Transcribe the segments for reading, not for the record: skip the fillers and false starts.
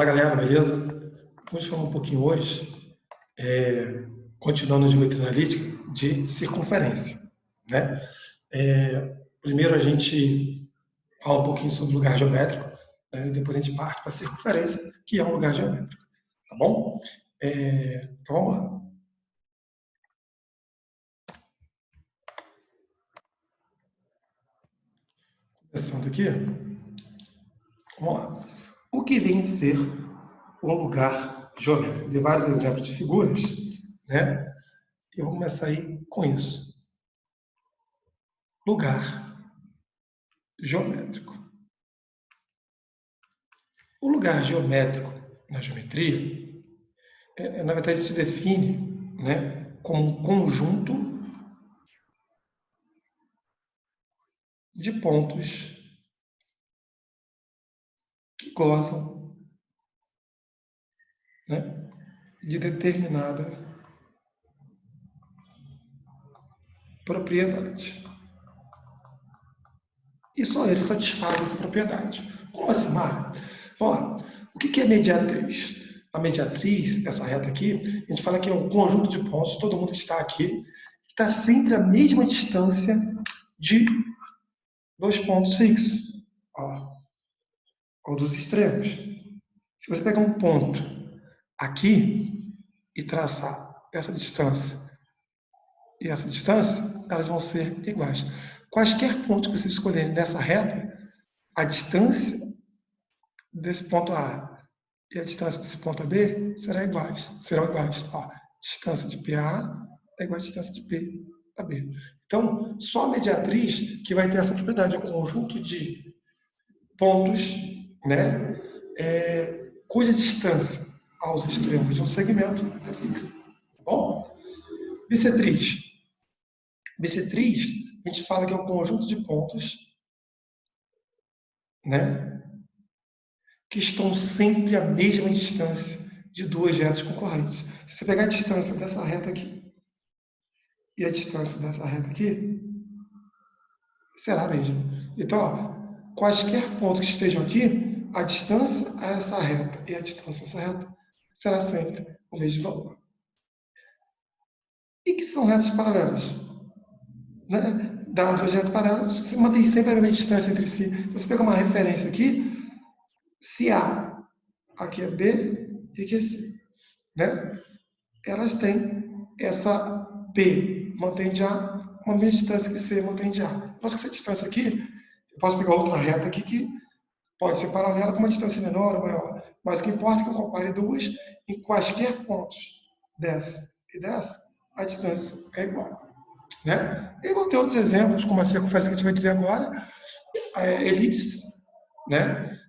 Fala galera, beleza? Vamos falar um pouquinho hoje, continuando a geometria analítica, de circunferência, né? Primeiro a gente fala um pouquinho sobre lugar geométrico, né? Depois a gente parte para a circunferência, que é um lugar geométrico, tá bom? Então vamos lá. Começando aqui, vamos lá. O que vem a ser um lugar geométrico? De vários exemplos de figuras, né? Eu vou começar aí com isso. Lugar geométrico. O lugar geométrico na geometria, na verdade, a gente define, né, como um conjunto de pontos que gozam, né, de determinada propriedade. E só ele satisfaz essa propriedade. Como assim, Mário? Vamos lá. O que é mediatriz? A mediatriz, essa reta aqui, a gente fala que é um conjunto de pontos, todo mundo que está aqui, que está sempre à mesma distância de dois pontos fixos, ou dos extremos. Se você pegar um ponto aqui e traçar essa distância e essa distância, elas vão ser iguais. Quaisquer pontos que você escolher nessa reta, a distância desse ponto A e a distância desse ponto B serão iguais. Distância de PA é igual a distância de P a B. Então, só a mediatriz que vai ter essa propriedade, é um conjunto de pontos, né, cuja distância aos extremos de um segmento é fixa. Tá bom? Bissetriz. Bissetriz, a gente fala que é um conjunto de pontos, né, que estão sempre à mesma distância de duas retas concorrentes. Se você pegar a distância dessa reta aqui e a distância dessa reta aqui, será a mesma. Então, quaisquer pontos que estejam aqui, a distância a essa reta e a distância a essa reta será sempre o mesmo valor. E que são retas paralelas? Né? Dadas duas retas paralelas, você mantém sempre a mesma distância entre si. Então, você pega uma referência aqui, se A, aqui é B e aqui é C. Né? Elas têm essa P, mantém de A, uma mesma distância que C, mantém de A. Nós que essa distância aqui, eu posso pegar outra reta aqui que pode ser paralela com uma distância menor ou maior, mas o que importa é que eu compare duas em quaisquer pontos dessa e dessa, a distância é igual. Né? E vão ter outros exemplos, como a circunferência que a gente vai dizer agora, elipse, né?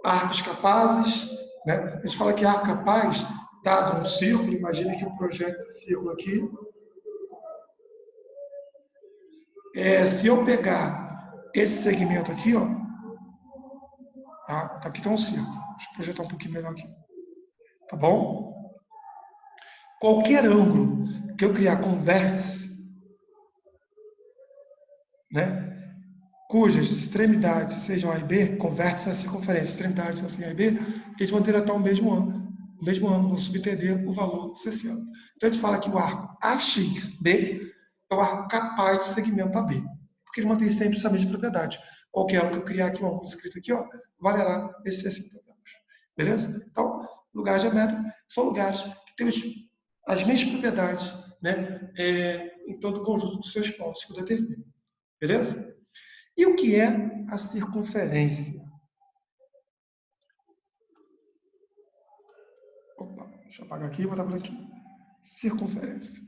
Arcos capazes, né? A gente fala que arco capaz, dado um círculo, imagine que eu projete esse círculo aqui. Se eu pegar esse segmento aqui, ó, tá? Aqui tem um círculo. Deixa eu projetar um pouquinho melhor aqui. Tá bom? Qualquer ângulo que eu criar com vértice, né, cujas extremidades sejam A e B, com vértice na circunferência, extremidades fossem A e B, eles vão dilatar o mesmo ângulo, vão subentender o valor cessiano. Então a gente fala que o arco AXB é o arco capaz de segmento AB, porque ele mantém sempre essa mesma propriedade. Qualquer ângulo que eu criar aqui, um ângulo escrito aqui, ó, valerá esses 60 graus. Beleza? Então, lugares geométricos são lugares que têm as mesmas propriedades, né, em todo o conjunto dos seus pontos que eu determino. Beleza? E o que é a circunferência? Opa, deixa eu apagar aqui e botar por aqui. Circunferência.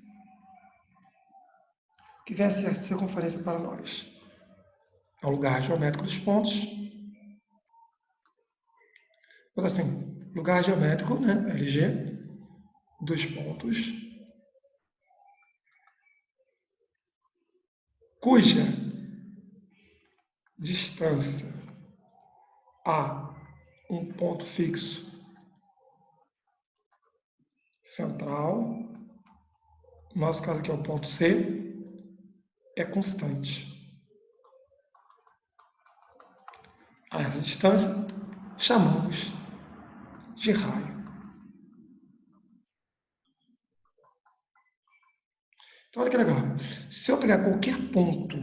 O que vem a ser a circunferência para nós? É o lugar geométrico dos pontos. Mas assim, lugar geométrico, né, LG, dos pontos, cuja distância a um ponto fixo central, no nosso caso aqui é o ponto C, é constante. A essa distância chamamos de raio. Então, olha que legal. Se eu pegar qualquer ponto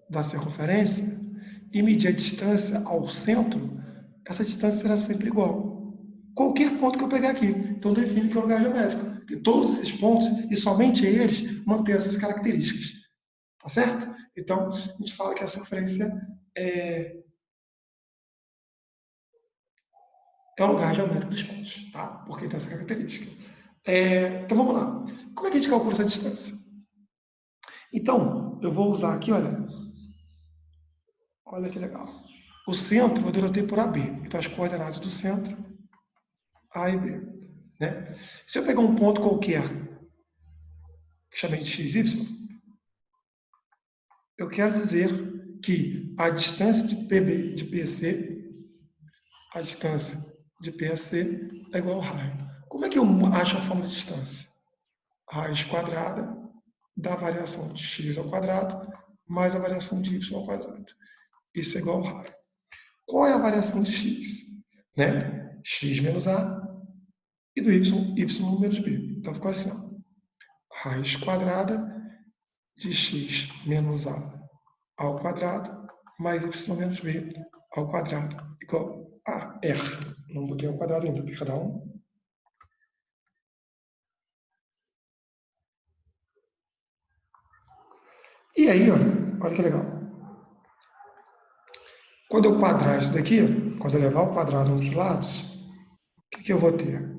da circunferência e medir a distância ao centro, essa distância será sempre igual. Qualquer ponto que eu pegar aqui. Então, define que é um lugar geométrico. Que todos esses pontos, e somente eles, mantêm essas características. Tá certo? Então, a gente fala que a circunferência é um lugar geométrico dos pontos, tá? Porque tem essa característica. Então, vamos lá. Como é que a gente calcula essa distância? Então, eu vou usar aqui, olha que legal. O centro eu denotei por AB. Então, as coordenadas do centro, A e B. Né? Se eu pegar um ponto qualquer, que chamei de XY, eu quero dizer que a distância de PB, de PC, a distância de PAC é igual ao raio. Como é que eu acho a forma de distância? Raiz quadrada da variação de x ao quadrado mais a variação de y ao quadrado. Isso é igual ao raio. Qual é a variação de x? Né? X menos a e do y, y menos b. Então ficou assim, ó. Raiz quadrada de x menos a ao quadrado mais y menos b ao quadrado igual a r. Não botei ao quadrado ainda, perdão. E aí, olha que legal. Quando eu quadrar isso daqui, quando eu levar o quadrado a um dos lados, o que eu vou ter?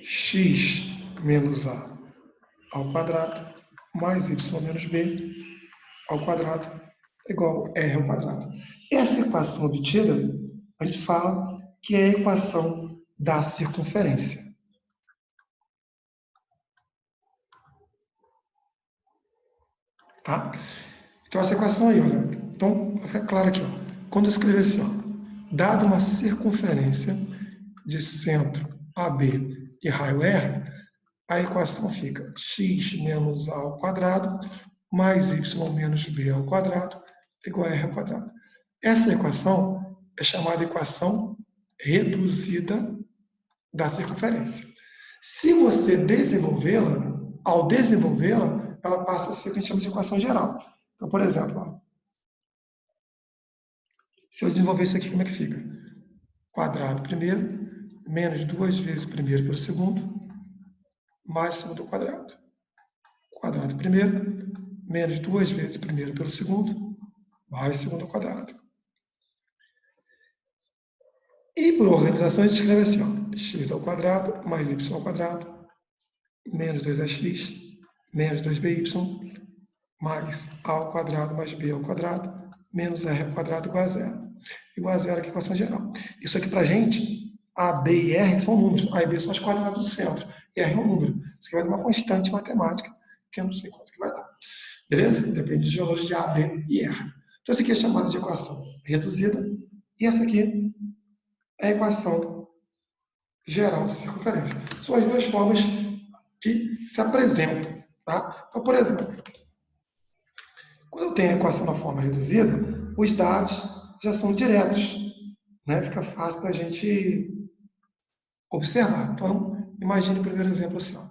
X menos a ao quadrado mais y menos b ao quadrado igual a r ao quadrado. Essa equação obtida, a gente fala que é a equação da circunferência. Tá? Então, essa equação aí, olha. Então, vai ficar claro aqui, ó. Quando eu escrever assim, ó, dado uma circunferência de centro AB e raio R, a equação fica x menos a ao quadrado mais y menos b ao quadrado igual a r ao quadrado. Essa equação é chamada equação reduzida da circunferência. Se você desenvolvê-la, ao desenvolvê-la, ela passa a ser o que a gente chama de equação geral. Então, por exemplo, ó, se eu desenvolver isso aqui, como é que fica? Quadrado primeiro, menos 2 vezes o primeiro pelo segundo, mais segundo ao quadrado. Quadrado primeiro, menos 2 vezes o primeiro pelo segundo, mais segundo ao quadrado. E por organização a gente escreve assim, ó, x ao quadrado mais y ao quadrado, menos 2x, menos 2by, mais a ao quadrado mais b ao quadrado, menos r ao quadrado igual a zero. Igual a zero aqui, equação geral. Isso aqui pra gente, a, b e r são números. A e b são as coordenadas do centro. E r é um número. Isso aqui vai dar uma constante matemática, que eu não sei quanto que vai dar. Beleza? Depende dos valores de a, b e r. Então, essa aqui é chamada de equação reduzida. E essa aqui é a equação geral de circunferência. São as duas formas que se apresentam. Tá? Então, por exemplo, quando eu tenho a equação na forma reduzida, os dados já são diretos. Né? Fica fácil da gente observar. Então, imagine o primeiro exemplo assim. Ó.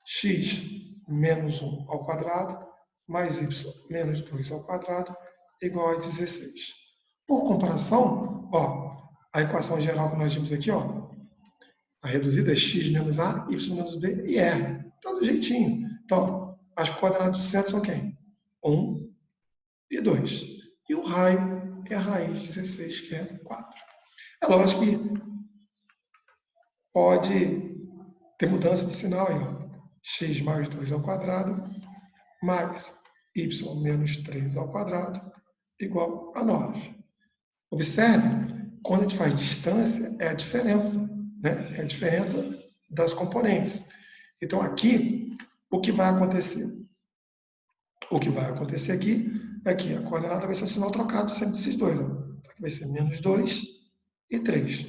X menos 1 ao quadrado mais y menos 2 ao quadrado igual a 16. Por comparação, ó, a equação geral que nós vimos aqui, ó, a reduzida é x menos a, y menos b e r. Tá do jeitinho. Então, as coordenadas do centro são quem? 1 e 2. E o raio é a raiz de 16, que é 4. É lógico que pode ter mudança de sinal aí, ó. X mais 2 ao quadrado, mais y menos 3 ao quadrado, igual a 9. Observe, quando a gente faz distância, é a diferença, né? É a diferença das componentes. Então, aqui, o que vai acontecer? O que vai acontecer aqui é que a coordenada vai ser o sinal trocado sempre desses dois. Ó. Aqui vai ser menos 2 e 3.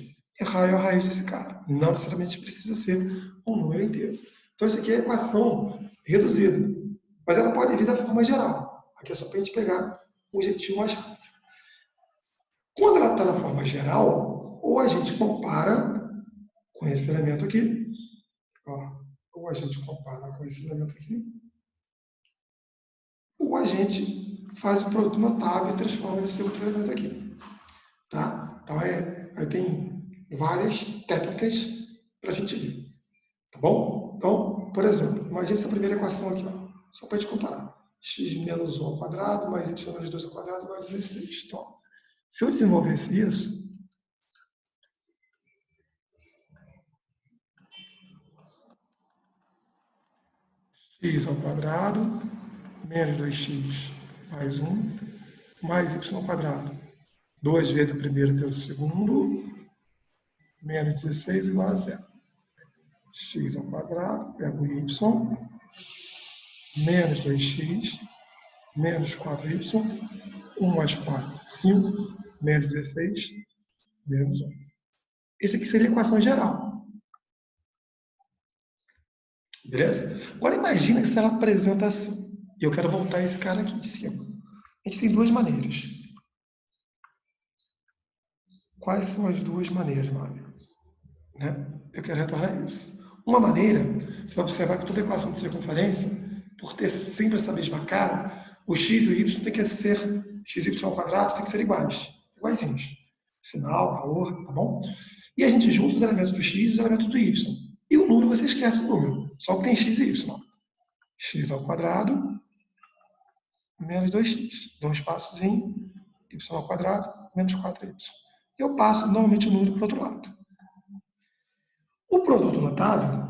E raio é a raiz desse cara. Não necessariamente precisa ser um número inteiro. Então, isso aqui é a equação reduzida. Mas ela pode vir da forma geral. Aqui é só para a gente pegar um jeitinho mais rápido. Quando ela está na forma geral, ou a gente compara com esse elemento aqui, ó, ou a gente compara com esse elemento aqui, ou a gente faz o produto notável e transforma nesse outro elemento aqui. Tá? Então, aí tem várias técnicas para a gente ver. Tá bom? Então, por exemplo, imagine essa primeira equação aqui, ó, só para a gente comparar. X menos 1 ao quadrado mais y menos 2 ao quadrado igual a 16. Então, se eu desenvolvesse isso, x ao quadrado menos 2x mais 1 mais y ao quadrado. 2 vezes o primeiro pelo segundo, menos 16 igual a zero. X ao quadrado, pego y, menos 2x, menos 4y, 1 mais 4, 5, menos 16, menos 11. Esse aqui seria a equação geral. Beleza? Agora imagina que se ela apresenta assim. E eu quero voltar esse cara aqui de cima. A gente tem duas maneiras. Quais são as duas maneiras, Mário? Né? Eu quero retornar isso. Uma maneira, você vai observar que toda equação de circunferência, por ter sempre essa mesma cara, o x e o y tem que ser, x e y ao quadrado tem que ser iguaizinhos. Sinal, valor, tá bom? E a gente junta os elementos do x e os elementos do y. E o número, você esquece o número, só que tem x e y. X ao quadrado menos 2x. Dou um espaçozinho, y ao quadrado menos 4y. Eu passo normalmente o número para o outro lado. O produto notável,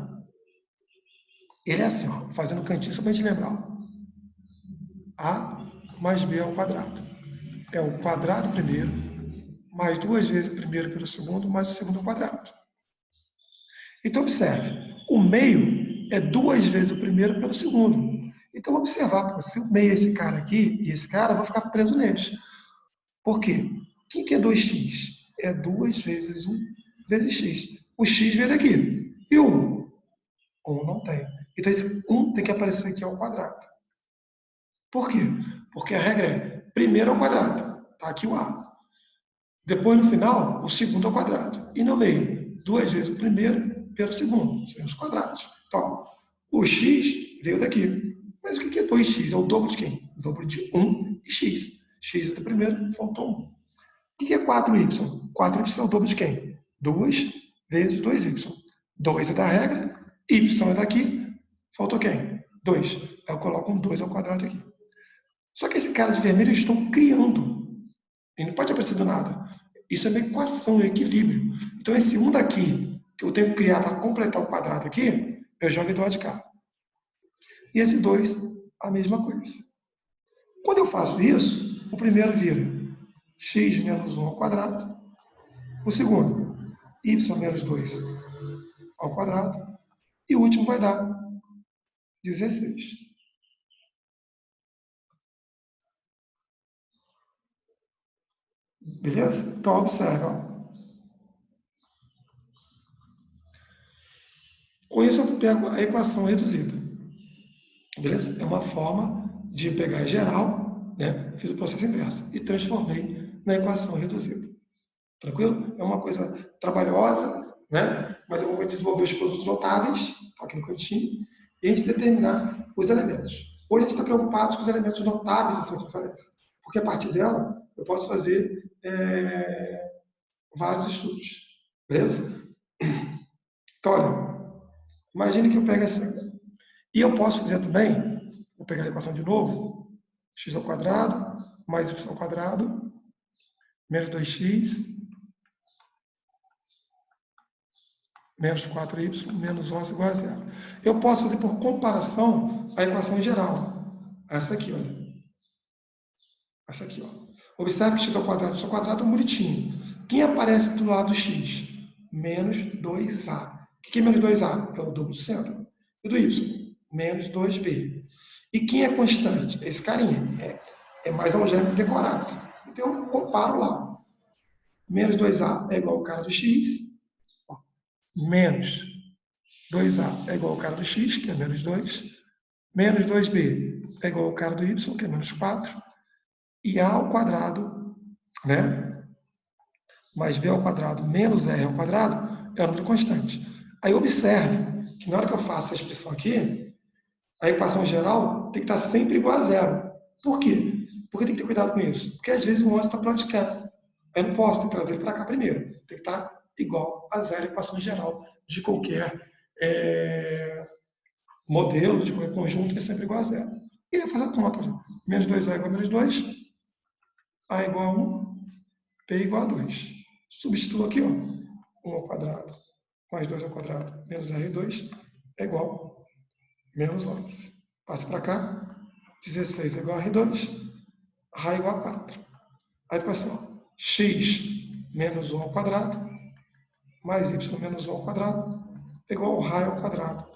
ele é assim, ó, fazendo cantinho só para a gente lembrar. Ó. A mais B ao quadrado. É o quadrado primeiro, mais 2 vezes o primeiro pelo segundo, mais o segundo ao quadrado. Então, observe, o meio é 2 vezes o primeiro pelo segundo. Então, observar, se o meio é esse cara aqui e esse cara, eu vou ficar preso neles. Por quê? O que é 2x? É 2 vezes 1 vezes x. O x veio daqui. E o 1? 1 não tem. Então, esse 1 tem que aparecer aqui ao quadrado. Por quê? Porque a regra é primeiro ao quadrado. Está aqui o a. Depois, no final, o segundo ao quadrado. E no meio, 2 vezes o primeiro pelo segundo. São os quadrados. Então, o x veio daqui. Mas o que é 2x? É o dobro de quem? O dobro de 1 e x. X é do primeiro, faltou 1. O que é 4y? 4y é o dobro de quem? 2 vezes 2y. 2 é da regra, y é daqui, faltou quem? 2. Aí eu coloco um 2 ao quadrado aqui. Só que esse cara de vermelho eu estou criando. E não pode aparecer do nada. Isso é uma equação, um equilíbrio. Então esse 1 daqui, que eu tenho que criar para completar o quadrado aqui, eu jogo do lado de cá. E esse 2, a mesma coisa. Quando eu faço isso, o primeiro vira x menos 1 ao quadrado. O segundo, y menos 2 ao quadrado. E o último vai dar 16. Beleza? Então, observa. Com isso, eu pego a equação reduzida. Beleza? É uma forma de pegar a geral, né? Fiz o processo inverso e transformei na equação reduzida. Tranquilo? É uma coisa trabalhosa, né? Mas eu vou desenvolver os produtos notáveis, aqui no cantinho, e a gente determinar os elementos. Hoje a gente está preocupado com os elementos notáveis da circunferência, porque a partir dela eu posso fazer vários estudos. Beleza? Então, olha, imagine que eu pegue assim. E eu posso fazer também, vou pegar a equação de novo, x ao quadrado mais y ao quadrado menos 2x menos 4y menos 11 igual a zero. Eu posso fazer por comparação a equação geral. Essa aqui, olha. Essa aqui, ó. Observe que x ao quadrado é um bonitinho. Quem aparece do lado do x? Menos 2a. O que é menos 2a? É o dobro do centro. E do y? Menos 2b. E quem é constante? Esse carinha. É mais algébrico decorado. Então, eu comparo lá. Menos 2a é igual ao cara do x. Ó. Menos 2a é igual ao cara do x, que é menos 2. Menos 2b é igual ao cara do y, que é menos 4, e a ao quadrado, né, mais b ao quadrado menos r ao quadrado é o número constante. Aí observe que na hora que eu faço essa expressão aqui, a equação geral tem que estar sempre igual a zero. Por quê? Porque tem que ter cuidado com isso. Porque às vezes o ônibus está praticando. Eu não posso, tem que trazer ele para cá primeiro. Tem que estar igual a zero a equação geral de qualquer modelo, de qualquer conjunto, é sempre igual a zero. E eu faço a conta. Menos 2a igual a menos 2, a igual a 1, p igual a 2. Substituo aqui, ó, 1 ao quadrado mais 2 ao quadrado menos r2 é igual a menos 11. Passa para cá, 16 é igual a r2, r igual a 4. Aí fica assim, ó, x menos 1 ao quadrado mais y menos 1 ao quadrado é igual ao r ao quadrado,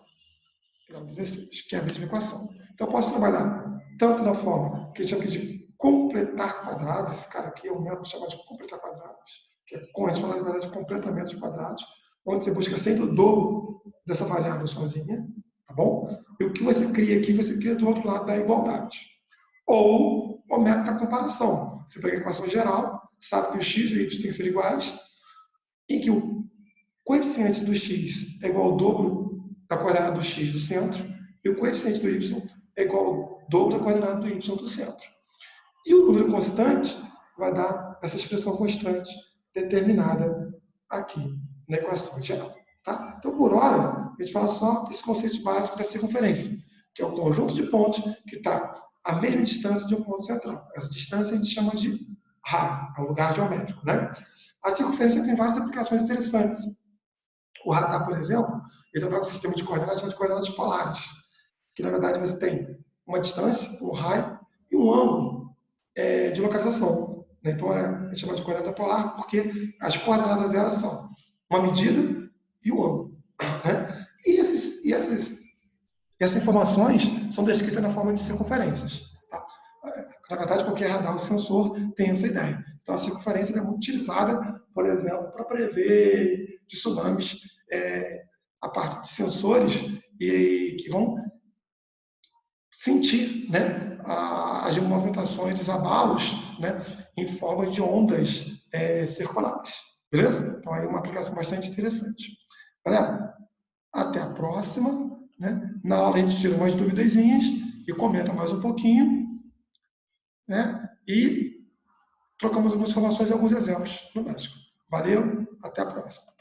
igual a 16, que é a mesma equação. Então eu posso trabalhar tanto na forma que a gente chama de completar quadrados, esse cara aqui é um método chamado de completar quadrados, que é como a gente fala, na verdade, de completamento de quadrados, onde você busca sempre o dobro dessa variável sozinha, tá bom? E o que você cria aqui, você cria do outro lado da igualdade. Ou o método da comparação. Você pega a equação geral, sabe que o x e o y têm que ser iguais, em que o coeficiente do x é igual ao dobro da coordenada do x do centro, e o coeficiente do y é igual ao dobro da coordenada do y do centro. E o número constante vai dar essa expressão constante determinada aqui na equação geral. Tá? Então, por hora, a gente fala só desse conceito básico da circunferência, que é o conjunto de pontos que está à mesma distância de um ponto central. Essa distância a gente chama de raio, é um lugar geométrico. Né? A circunferência tem várias aplicações interessantes. O radar, por exemplo, ele trabalha com um sistema de coordenadas chamado de coordenadas polares, que na verdade você tem uma distância, um raio e um ângulo de localização. Né? Então a gente chama de coordenada polar porque as coordenadas dela são uma medida e um ângulo. Né? E essas informações são descritas na forma de circunferências. Tá? Na verdade, qualquer radar ou sensor tem essa ideia. Então a circunferência é muito utilizada, por exemplo, para prever tsunamis, a parte de sensores que vão sentir, né, as movimentações dos abalos, né, em forma de ondas circulares. Beleza? Então aí é uma aplicação bastante interessante. Galera, até a próxima. Né? Na aula a gente tira umas duvidazinhas e comenta mais um pouquinho. Né? E trocamos algumas informações e alguns exemplos numéricos. Valeu, até a próxima.